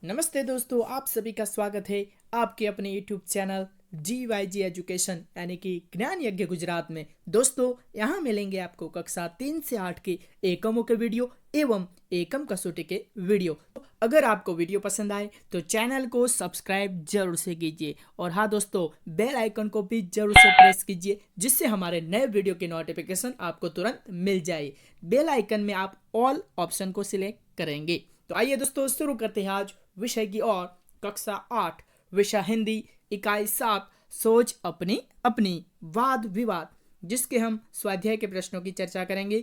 नमस्ते दोस्तों, आप सभी का स्वागत है आपके अपने YouTube चैनल GYG एजुकेशन यानी कि ज्ञान यज्ञ गुजरात में। दोस्तों, यहाँ मिलेंगे आपको कक्षा 3 से 8 के एकमों के वीडियो एवं एकम कसौटी के वीडियो। अगर आपको वीडियो पसंद आए तो चैनल को सब्सक्राइब जरूर से कीजिए और हाँ दोस्तों, बेल आइकन को भी जरूर से प्रेस कीजिए जिससे हमारे नए वीडियो की नोटिफिकेशन आपको तुरंत मिल जाए। बेल आइकन में आप ऑल ऑप्शन को सिलेक्ट करेंगे। तो आइए दोस्तों, शुरू करते हैं आज विषय की और कक्षा 8 विषय हिंदी इकाई 7 सोच अपनी अपनी वाद विवाद, जिसके हम स्वाध्याय के प्रश्नों की चर्चा करेंगे।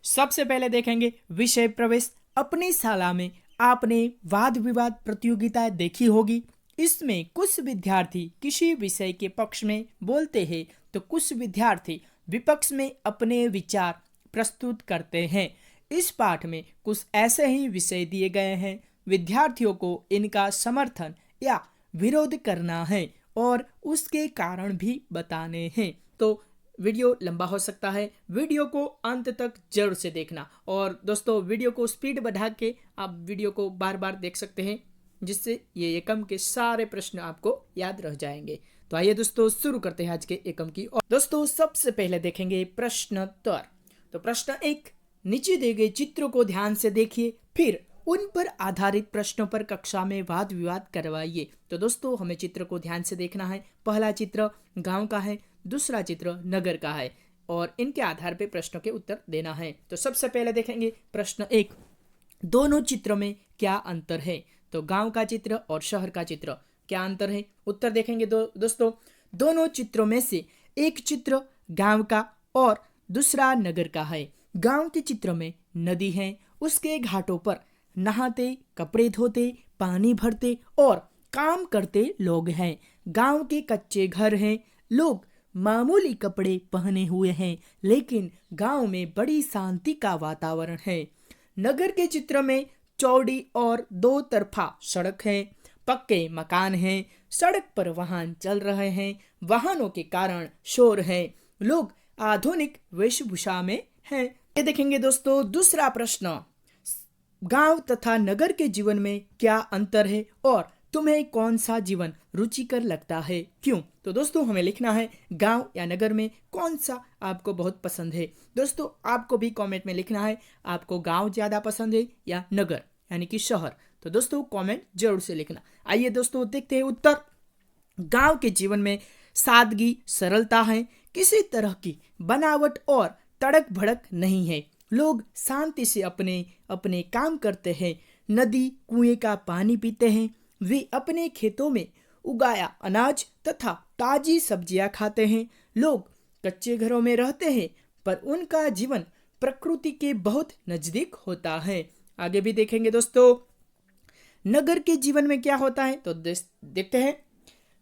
सबसे पहले देखेंगे विषय प्रवेश। अपनी शाला में आपने वाद विवाद प्रतियोगिताएं देखी होगी। इसमें कुछ विद्यार्थी किसी विषय के पक्ष में बोलते हैं तो कुछ विद्यार्थी विपक्ष में अपने विचार प्रस्तुत करते हैं। इस पाठ में कुछ ऐसे ही विषय दिए गए हैं। विद्यार्थियों को इनका समर्थन या विरोध करना है और उसके कारण भी बताने हैं। तो वीडियो लंबा हो सकता है, वीडियो को अंत तक जरूर से देखना। और दोस्तों, वीडियो को स्पीड बढ़ा के आप वीडियो को बार बार देख सकते हैं जिससे ये एकम के सारे प्रश्न आपको याद रह जाएंगे। तो आइए दोस्तों, शुरू करते हैं आज के एकम की। और दोस्तों, सबसे पहले देखेंगे प्रश्नोत्तर। तो प्रश्न 1, नीचे दिए गए चित्रों को ध्यान से देखिए, फिर उन पर आधारित प्रश्नों पर कक्षा में वाद विवाद करवाइए। तो दोस्तों, हमें चित्र को ध्यान से देखना है। पहला चित्र गांव का है, दूसरा चित्र नगर का है और इनके आधार पर प्रश्नों के उत्तर देना है। तो सबसे पहले देखेंगे प्रश्न 1, दोनों चित्रों में क्या अंतर है। तो गांव का चित्र और शहर का चित्र, क्या अंतर है। उत्तर देखेंगे दोस्तों, दोनों चित्रों में से एक चित्र गांव का और दूसरा नगर का है। गांव के चित्र में नदी है, उसके घाटों पर नहाते, कपड़े धोते, पानी भरते और काम करते लोग हैं। गांव के कच्चे घर हैं, लोग मामूली कपड़े पहने हुए हैं, लेकिन गांव में बड़ी शांति का वातावरण है। नगर के चित्र में चौड़ी और दो तरफा सड़क है, पक्के मकान हैं, सड़क पर वाहन चल रहे हैं, वाहनों के कारण शोर है, लोग आधुनिक वेशभूषा में हैं। ये देखेंगे दोस्तों दूसरा प्रश्न, गांव तथा नगर के जीवन में क्या अंतर है और तुम्हें कौन सा जीवन रुचिकर लगता है, क्यों। तो दोस्तों, हमें लिखना है गांव या नगर में कौन सा आपको बहुत पसंद है। दोस्तों, आपको भी कमेंट में लिखना है आपको गांव ज्यादा पसंद है या नगर यानी कि शहर। तो दोस्तों, कमेंट जरूर से लिखना। आइए दोस्तों, देखते हैं उत्तर। गांव के जीवन में सादगी, सरलता है, किसी तरह की बनावट और तड़क भड़क नहीं है। लोग शांति से अपने अपने काम करते हैं, नदी कुएं का पानी पीते हैं, वे अपने खेतों में उगाया अनाज तथा ताजी सब्जियां खाते हैं। लोग कच्चे घरों में रहते हैं पर उनका जीवन प्रकृति के बहुत नजदीक होता है। आगे भी देखेंगे दोस्तों, नगर के जीवन में क्या होता है। तो देखते हैं,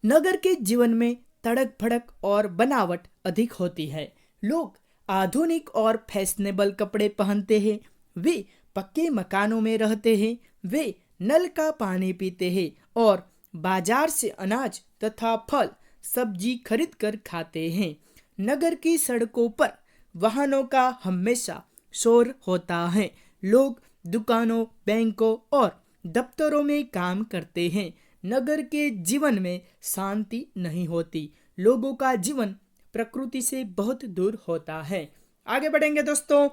नगर के जीवन में तड़क भड़क और बनावट अधिक होती है। लोग आधुनिक और फैशनेबल कपड़े पहनते हैं, वे पक्के मकानों में रहते हैं, वे नल का पानी पीते हैं और बाजार से अनाज तथा फल सब्जी खरीद कर खाते हैं। नगर की सड़कों पर वाहनों का हमेशा शोर होता है। लोग दुकानों, बैंकों और दफ्तरों में काम करते हैं। नगर के जीवन में शांति नहीं होती, लोगों का जीवन प्रकृति से बहुत दूर होता है। आगे बढ़ेंगे दोस्तों,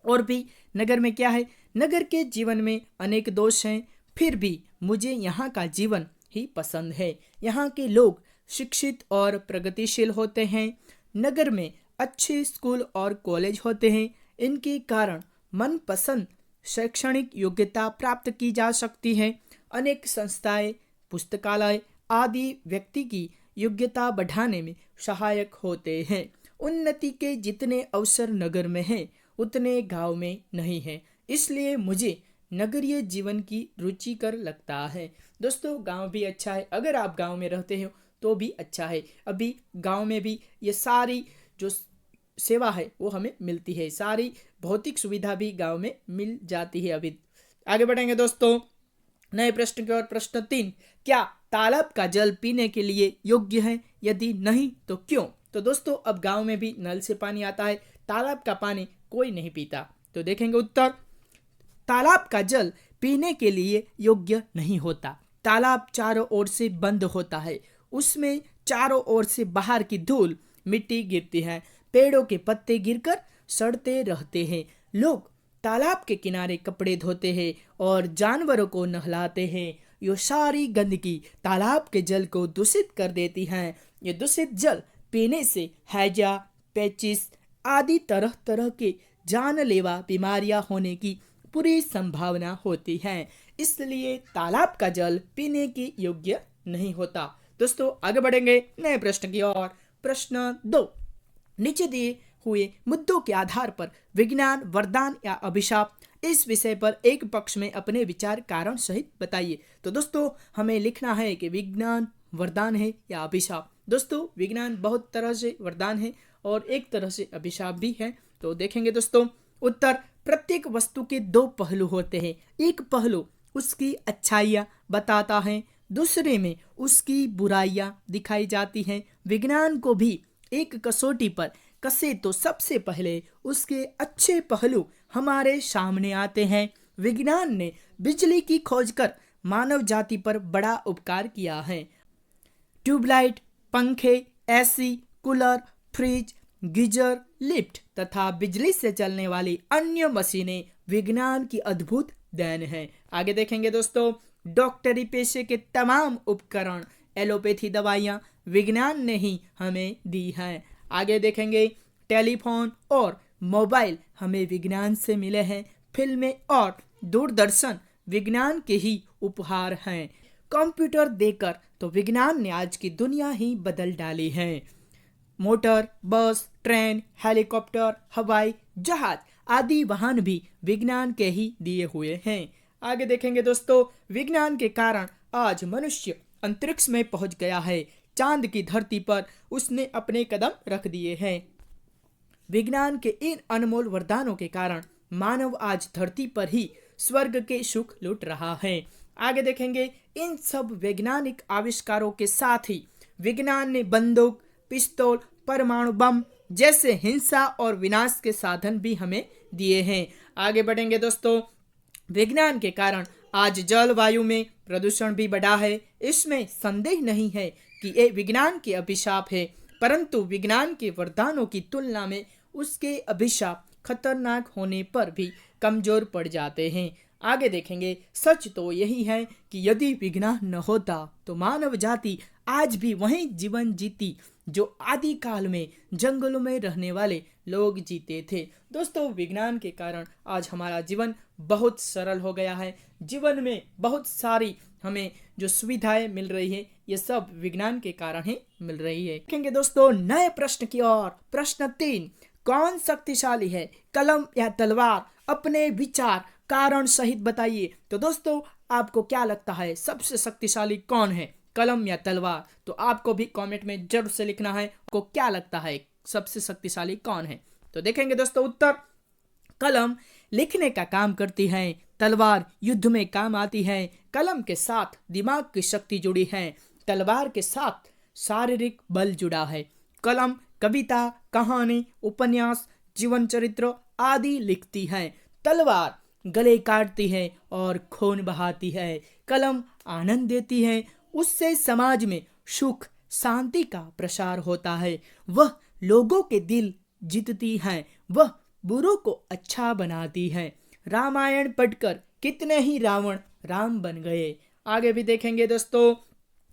और भी नगर में क्या है। नगर के जीवन में अनेक दोष हैं, फिर भी मुझे यहाँ का जीवन ही पसंद है। यहाँ के लोग शिक्षित और प्रगतिशील होते हैं। नगर में अच्छे स्कूल और कॉलेज होते हैं, इनके कारण मनपसंद शैक्षणिक योग्यता प्राप्त की जा सकती है। अनेक संस्थाएं, पुस्तकालय आदि व्यक्ति की योग्यता बढ़ाने में सहायक होते हैं। उन्नति के जितने अवसर नगर में हैं, उतने गांव में नहीं है, इसलिए मुझे नगरीय जीवन की रुचिकर लगता है। दोस्तों, गांव भी अच्छा है, अगर आप गांव में रहते हो तो भी अच्छा है। अभी गांव में भी ये सारी जो सेवा है वो हमें मिलती है, सारी भौतिक सुविधा भी गांव में मिल जाती है। अभी आगे बढ़ेंगे दोस्तों नए प्रश्न की ओर। प्रश्न 3, क्या तालाब का जल पीने के लिए योग्य है, यदि नहीं तो क्यों। तो दोस्तों, अब गांव में भी नल से पानी आता है, तालाब का पानी कोई नहीं पीता। तो देखेंगे उत्तर, तालाब का जल पीने के लिए योग्य नहीं होता। तालाब चारों ओर से बंद होता है, उसमें चारों ओर से बाहर की धूल मिट्टी गिरती है, पेड़ों के पत्ते गिरकर सड़ते रहते हैं। लोग तालाब के किनारे कपड़े धोते हैं और जानवरों को नहलाते हैं। ये सारी गंदगी तालाब के जल को दूषित कर देती है। ये दूषित जल पीने से हैजा, पेचिस आदि तरह तरह के जानलेवा बीमारियां होने की पूरी संभावना होती है। इसलिए तालाब का जल पीने के योग्य नहीं होता। दोस्तों आगे बढ़ेंगे नए प्रश्न की ओर। प्रश्न 2, नीचे दिए हुए मुद्दों के आधार पर विज्ञान वरदान या अभिशाप, इस विषय पर एक पक्ष में अपने विचार कारण सहित बताइए। तो दोस्तों हमें लिखना है कि विज्ञान वरदान है या अभिशाप। दोस्तों विज्ञान बहुत तरह से वरदान है और एक तरह से अभिशाप भी है। तो देखेंगे दोस्तों उत्तर, प्रत्येक वस्तु के दो पहलू होते हैं। एक पहलू उसकी अच्छाइयाँ बताता है, दूसरे में उसकी बुराइयां दिखाई जाती हैं। विज्ञान को भी एक कसौटी पर कसे तो सबसे पहले उसके अच्छे पहलू हमारे सामने आते हैं। विज्ञान ने बिजली की खोज कर मानव जाति पर बड़ा उपकार किया है। ट्यूबलाइट, पंखे, AC, cooler, fridge, geyser, lift तथा बिजली से चलने वाली अन्य मशीनें विज्ञान की अद्भुत देन है। आगे देखेंगे दोस्तों, डॉक्टरी पेशे के तमाम उपकरण, एलोपैथी दवाइयाँ विज्ञान ने ही हमें दी हैं। आगे देखेंगे टेलीफोन और मोबाइल हमें विज्ञान से मिले हैं। फिल्में और दूरदर्शन विज्ञान के ही उपहार हैं। कंप्यूटर देकर तो विज्ञान ने आज की दुनिया ही बदल डाली है। मोटर, बस, ट्रेन, हेलीकॉप्टर, हवाई जहाज आदि वाहन भी विज्ञान के ही दिए हुए हैं। आगे देखेंगे दोस्तों, विज्ञान के कारण आज मनुष्य अंतरिक्ष में पहुंच गया है। चांद की धरती पर उसने अपने कदम रख दिए हैं। विज्ञान के इन अनमोल वरदानों के कारण मानव आज धरती पर ही स्वर्ग के सुख लूट रहा है। आगे देखेंगे, इन सब वैज्ञानिक आविष्कारों के साथ ही विज्ञान ने बंदूक, पिस्तौल, परमाणु बम जैसे हिंसा और विनाश के साधन भी हमें दिए हैं। आगे बढ़ेंगे दोस्तों, विज्ञान के कारण आज जलवायु में प्रदूषण भी बढ़ा है। इसमें संदेह नहीं है कि ये विज्ञान के अभिशाप है, परंतु विज्ञान के वरदानों की तुलना में उसके अभिशाप खतरनाक होने पर भी कमजोर पड़ जाते हैं। आगे देखेंगे, सच तो यही है कि यदि विज्ञान न होता तो मानव जाति आज भी वही जीवन जीती जो आदि काल में जंगलों में रहने वाले लोग जीते थे। दोस्तों विज्ञान के कारण आज हमारा जीवन बहुत सरल हो गया है। जीवन में बहुत सारी हमें जो सुविधाएं मिल रही है, ये सब विज्ञान के कारण ही मिल रही है। देखेंगे दोस्तों नए प्रश्न की ओर। प्रश्न 3, कौन शक्तिशाली है, कलम या तलवार? अपने विचार कारण सहित बताइए। तो दोस्तों आपको क्या लगता है सबसे शक्तिशाली कौन है, कलम या तलवार? तो आपको भी कमेंट में जरूर से लिखना है आपको क्या लगता है सबसे शक्तिशाली कौन है। तो देखेंगे दोस्तों उत्तर, कलम लिखने का काम करती है, तलवार युद्ध में काम आती है। कलम के साथ दिमाग की शक्ति जुड़ी है, तलवार के साथ शारीरिक बल जुड़ा है। कलम कविता, कहानी, उपन्यास, जीवन चरित्र आदि लिखती है। तलवार गले काटती है और खून बहाती है। कलम आनंद देती है, उससे समाज में सुख शांति का प्रसार होता है। वह लोगों के दिल जीतती है, वह बुरों को अच्छा बनाती है। रामायण पढ़कर कितने ही रावण राम बन गए। आगे भी देखेंगे दोस्तों,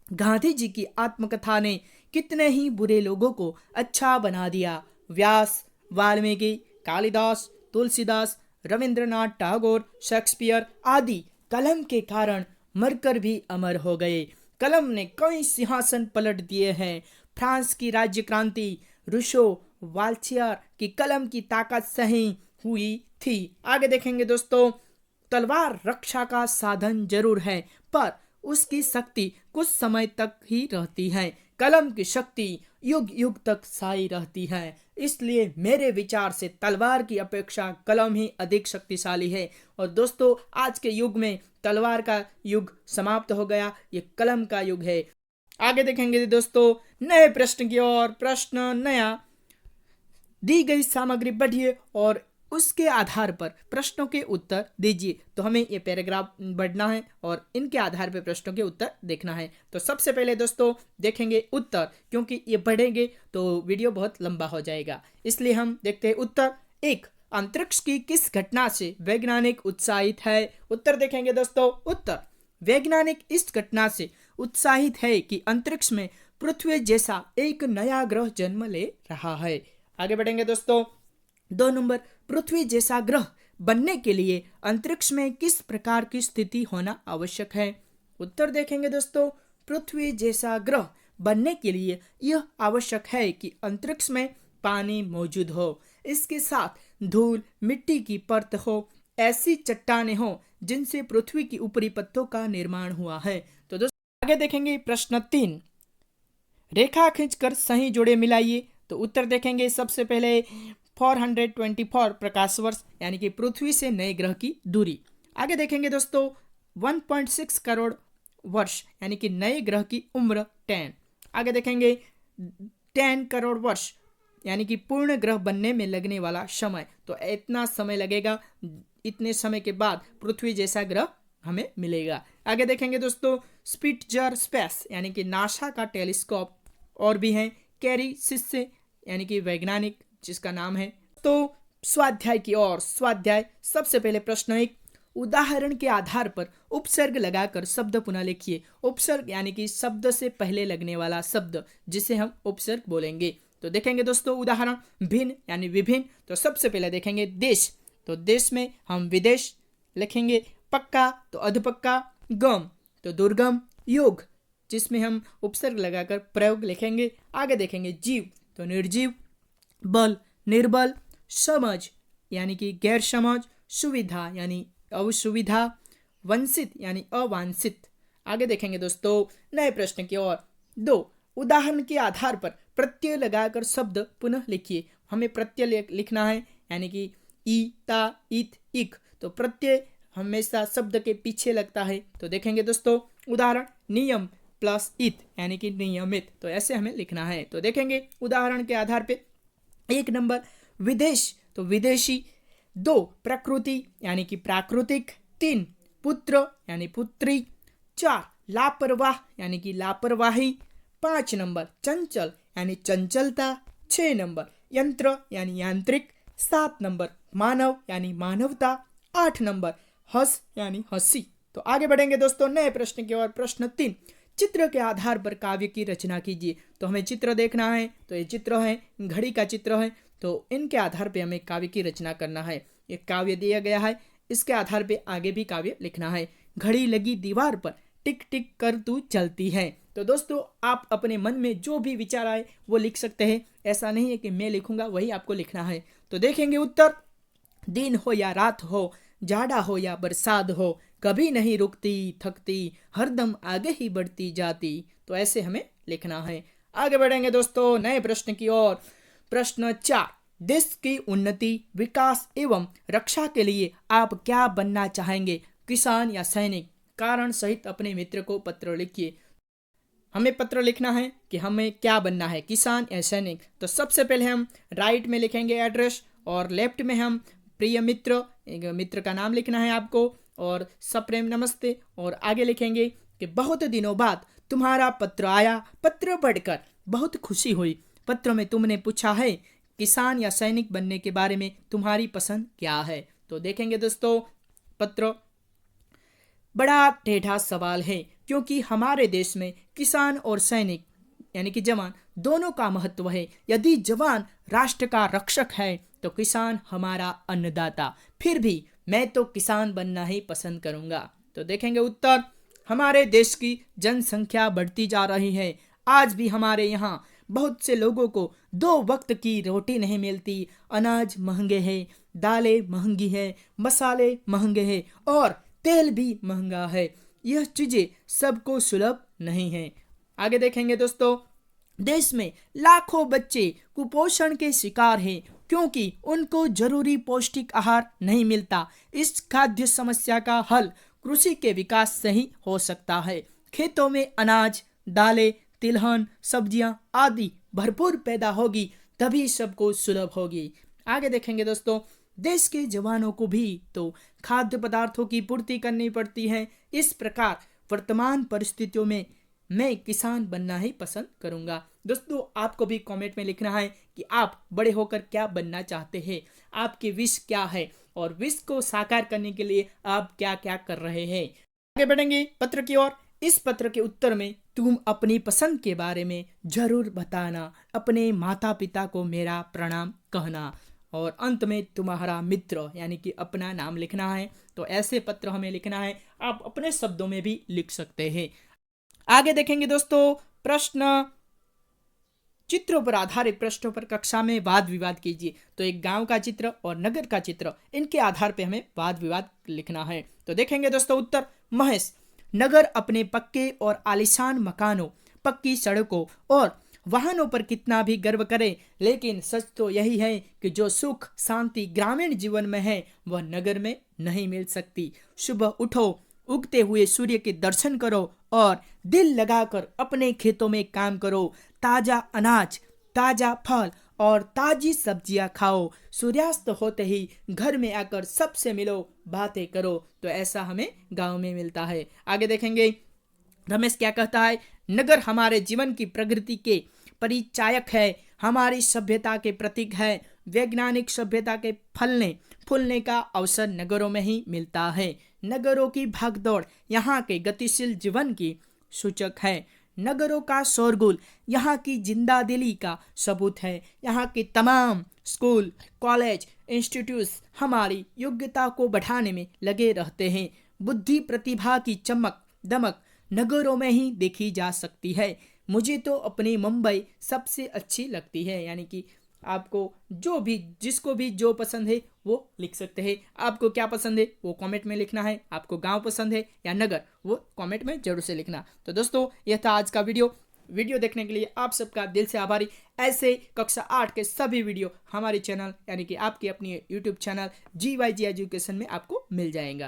गांधी जी की आत्मकथा ने कितने ही बुरे लोगों को अच्छा बना दिया। व्यास, वाल्मीकि, कालिदास, तुलसीदास, रविंद्रनाथ टैगोर, शेक्सपियर आदि कलम के कारण मरकर भी अमर हो गए। कलम ने कई सिंहासन पलट दिए हैं। फ्रांस की राज्य क्रांति रूसो, वाल्थियर की कलम की ताकत से ही हुई थी। आगे देखेंगे दोस्तों, तलवार रक्षा का साधन जरूर है, पर उसकी शक्ति कुछ समय तक ही रहती है। कलम की शक्ति युग युग तक स्थायी रहती है। इसलिए मेरे विचार से तलवार की अपेक्षा कलम ही अधिक शक्तिशाली है। और दोस्तों आज के युग में तलवार का युग समाप्त हो गया, ये कलम का युग है। आगे देखेंगे दोस्तों नए प्रश्न की ओर। प्रश्न नया, दी गई सामग्री पढ़िए और उसके आधार पर प्रश्नों के उत्तर दीजिए। तो हमें ये पैराग्राफ पढ़ना है और इनके आधार पर प्रश्नों के उत्तर देखना है। तो सबसे पहले दोस्तों देखेंगे उत्तर, क्योंकि ये पढ़ेंगे तो वीडियो बहुत लंबा हो जाएगा, इसलिए हम देखते हैं उत्तर। एक, अंतरिक्ष की किस घटना से वैज्ञानिक उत्साहित है? उत्तर देखेंगे दोस्तों। उत्तर, वैज्ञानिक इस घटना से उत्साहित है कि अंतरिक्ष में पृथ्वी जैसा एक नया ग्रह जन्म ले रहा है। आगे बढ़ेंगे दोस्तों। 2 नंबर, पृथ्वी जैसा ग्रह बनने के लिए अंतरिक्ष में किस प्रकार की स्थिति होना आवश्यक है? उत्तर देखेंगे दोस्तों। पृथ्वी जैसा ग्रह बनने के लिए यह आवश्यक है कि अंतरिक्ष में पानी मौजूद हो, इसके साथ धूल मिट्टी की परत हो, ऐसी चट्टानें हो जिनसे पृथ्वी की ऊपरी परतों का निर्माण हुआ है। तो दोस्तों आगे देखेंगे प्रश्न 3, रेखा खींचकर सही जोड़े मिलाइए। तो उत्तर देखेंगे सबसे पहले 424 प्रकाश वर्ष यानी कि पृथ्वी से नए ग्रह की दूरी। आगे देखेंगे दोस्तों 1.6 करोड़ वर्ष यानी कि नए ग्रह की उम्र 10। आगे देखेंगे 10 करोड़ वर्ष यानी कि पूर्ण ग्रह बनने में लगने वाला समय। तो इतना समय लगेगा, इतने समय के बाद पृथ्वी जैसा ग्रह हमें मिलेगा। आगे देखेंगे दोस्तों स्पिट्जर स्पेस यानी कि नासा का टेलीस्कोप, और भी हैं कैरी सिस्से यानी कि वैज्ञानिक जिसका नाम है। तो स्वाध्याय की ओर। स्वाध्याय सबसे पहले प्रश्न 1, उदाहरण के आधार पर उपसर्ग लगाकर शब्द पुनः लिखिए। उपसर्ग यानी कि शब्द से पहले लगने वाला शब्द जिसे हम उपसर्ग बोलेंगे। तो देखेंगे दोस्तों उदाहरण, भिन्न यानी विभिन्न। तो सबसे पहले देखेंगे देश, तो देश में हम विदेश लिखेंगे। पक्का तो अधपक्का, गम तो दुर्गम, योग जिसमें हम उपसर्ग लगाकर प्रयोग लिखेंगे। आगे देखेंगे जीव तो निर्जीव, बल निर्बल, समझ यानी कि गैर समझ, सुविधा यानी असुविधा, वंचित यानी अवांछित। आगे देखेंगे दोस्तों नए प्रश्न की ओर। 2, उदाहरण के आधार पर प्रत्यय लगाकर शब्द पुनः लिखिए। हमें प्रत्यय लिखना है यानी कि ई, ता, इत, इक। तो प्रत्यय हमेशा शब्द के पीछे लगता है। तो देखेंगे दोस्तों उदाहरण, नियम प्लस इत यानी कि नियमित। तो ऐसे हमें लिखना है। तो देखेंगे उदाहरण के आधार पे। 1 नंबर विदेश तो विदेशी, 2 प्रकृति यानी कि प्राकृतिक, 3 पुत्र यानी पुत्री, 4 लापरवाह यानी कि लापरवाही, 5 नंबर चंचल यानी चंचलता, 6 नंबर यंत्र यानी यांत्रिक, 7 नंबर मानव यानी मानवता, 8 नंबर हंस यानी हंसी। तो आगे बढ़ेंगे दोस्तों नए प्रश्न की ओर। प्रश्न 3, चित्र के आधार पर काव्य की रचना कीजिए। तो हमें चित्र देखना है। तो ये चित्र है, घड़ी का चित्र है। तो इनके आधार पे हमें काव्य की रचना करना है। एक काव्य दिया गया है, इसके आधार पे आगे भी काव्य लिखना है। घड़ी लगी दीवार पर, टिक टिक कर तू चलती है। तो दोस्तों आप अपने मन में जो भी विचार आए वो लिख सकते हैं। ऐसा नहीं है कि मैं लिखूंगा वही आपको लिखना है। तो देखेंगे उत्तर, दिन हो या रात हो, जाड़ा हो या बरसात हो, कभी नहीं रुकती थकती, हरदम आगे ही बढ़ती जाती। तो ऐसे हमें लिखना है। आगे बढ़ेंगे दोस्तों नए प्रश्न की ओर। प्रश्न 4, देश की उन्नति, विकास एवं रक्षा के लिए आप क्या बनना चाहेंगे? किसान या सैनिक? कारण सहित अपने मित्र को पत्र लिखिए। हमें पत्र लिखना है कि हमें क्या बनना है, किसान या सैनिक। तो सबसे पहले हम राइट में लिखेंगे एड्रेस, और लेफ्ट में हम प्रिय मित्र, एक मित्र का नाम लिखना है आपको, और सप्रेम नमस्ते। और आगे लिखेंगे कि बहुत दिनों बाद तुम्हारा पत्र आया, पत्र पढ़कर बहुत खुशी हुई। पत्र में तुमने पूछा है किसान या सैनिक बनने के बारे में तुम्हारी पसंद क्या है। तो देखेंगे दोस्तों पत्र, बड़ा टेढ़ा सवाल है क्योंकि हमारे देश में किसान और सैनिक यानी कि जवान दोनों का महत्व है। यदि जवान राष्ट्र का रक्षक है तो किसान हमारा अन्नदाता। फिर भी मैं तो किसान बनना ही पसंद करूंगा। तो देखेंगे उत्तर, हमारे देश की जनसंख्या बढ़ती जा रही है। आज भी हमारे यहाँ बहुत से लोगों को 2 वक्त की रोटी नहीं मिलती। अनाज महंगे हैं, दालें महंगी है, मसाले महंगे हैं और तेल भी महंगा है। यह चीजें सबको सुलभ नहीं है। आगे देखेंगे दोस्तों, देश में लाखों बच्चे कुपोषण के शिकार हैं क्योंकि उनको जरूरी पौष्टिक आहार नहीं मिलता। इस खाद्य समस्या का हल कृषि के विकास से ही हो सकता है। खेतों में अनाज, दालें, तिलहन, सब्जियां आदि भरपूर पैदा होगी, तभी सबको सुलभ होगी। आगे देखेंगे दोस्तों, देश के जवानों को भी तो खाद्य पदार्थों की पूर्ति करनी पड़ती है। इस प्रकार वर्तमान परिस्थितियों में मैं किसान बनना ही पसंद करूंगा। दोस्तों, आपको भी कमेंट में लिखना है कि आप बड़े होकर क्या बनना चाहते हैं, आपकी विश क्या है और विश को साकार करने के लिए आप क्या क्या कर रहे हैं। आगे बढ़ेंगे पत्र की ओर। इस पत्र के उत्तर में तुम अपनी पसंद के बारे में जरूर बताना, अपने माता पिता को मेरा प्रणाम कहना और अंत में तुम्हारा मित्र यानी कि अपना नाम लिखना है। तो ऐसे पत्र हमें लिखना है, आप अपने शब्दों में भी लिख सकते हैं। आगे देखेंगे दोस्तों, प्रश्न चित्रों पर आधारित प्रश्नों पर कक्षा में वाद विवाद कीजिए। तो एक गांव का चित्र और नगर का चित्र, इनके आधार पे हमें वाद विवाद लिखना है। तो देखेंगे दोस्तों उत्तर। महेश, नगर अपने पक्के और आलीशान मकानों, पक्की सड़कों और वाहनों पर कितना भी गर्व करे, लेकिन सच तो यही है कि जो सुख शांति ग्रामीण जीवन में है वह नगर में नहीं मिल सकती। सुबह उठो, उगते हुए सूर्य के दर्शन करो और दिल लगाकर अपने खेतों में काम करो। ताजा अनाज, ताजा फल और ताजी सब्जियां खाओ। सूर्यास्त होते ही घर में आकर सबसे मिलो, बातें करो। तो ऐसा हमें गांव में मिलता है। आगे देखेंगे रमेश क्या कहता है। नगर हमारे जीवन की प्रगति के परिचायक है, हमारी सभ्यता के प्रतीक है। वैज्ञानिक सभ्यता के फलने फूलने का अवसर नगरों में ही मिलता है। नगरों की भागदौड़ यहाँ के गतिशील जीवन की सूचक है। नगरों का शोरगुल यहाँ की जिंदा दिली का सबूत है। यहाँ के तमाम स्कूल, कॉलेज, इंस्टीट्यूट हमारी योग्यता को बढ़ाने में लगे रहते हैं। बुद्धि प्रतिभा की चमक दमक नगरों में ही देखी जा सकती है। मुझे तो अपनी मुंबई सबसे अच्छी लगती है। यानी कि आपको जो भी जिसको भी जो पसंद है वो लिख सकते हैं। आपको क्या पसंद है वो कमेंट में लिखना है। आपको गांव पसंद है या नगर, वो कमेंट में जरूर से लिखना। तो दोस्तों, यह था आज का वीडियो देखने के लिए आप सबका दिल से आभारी। ऐसे कक्षा 8 के सभी वीडियो हमारे चैनल यानी कि आपकी अपनी यूट्यूब चैनल GYG एजुकेशन में आपको मिल जाएगा।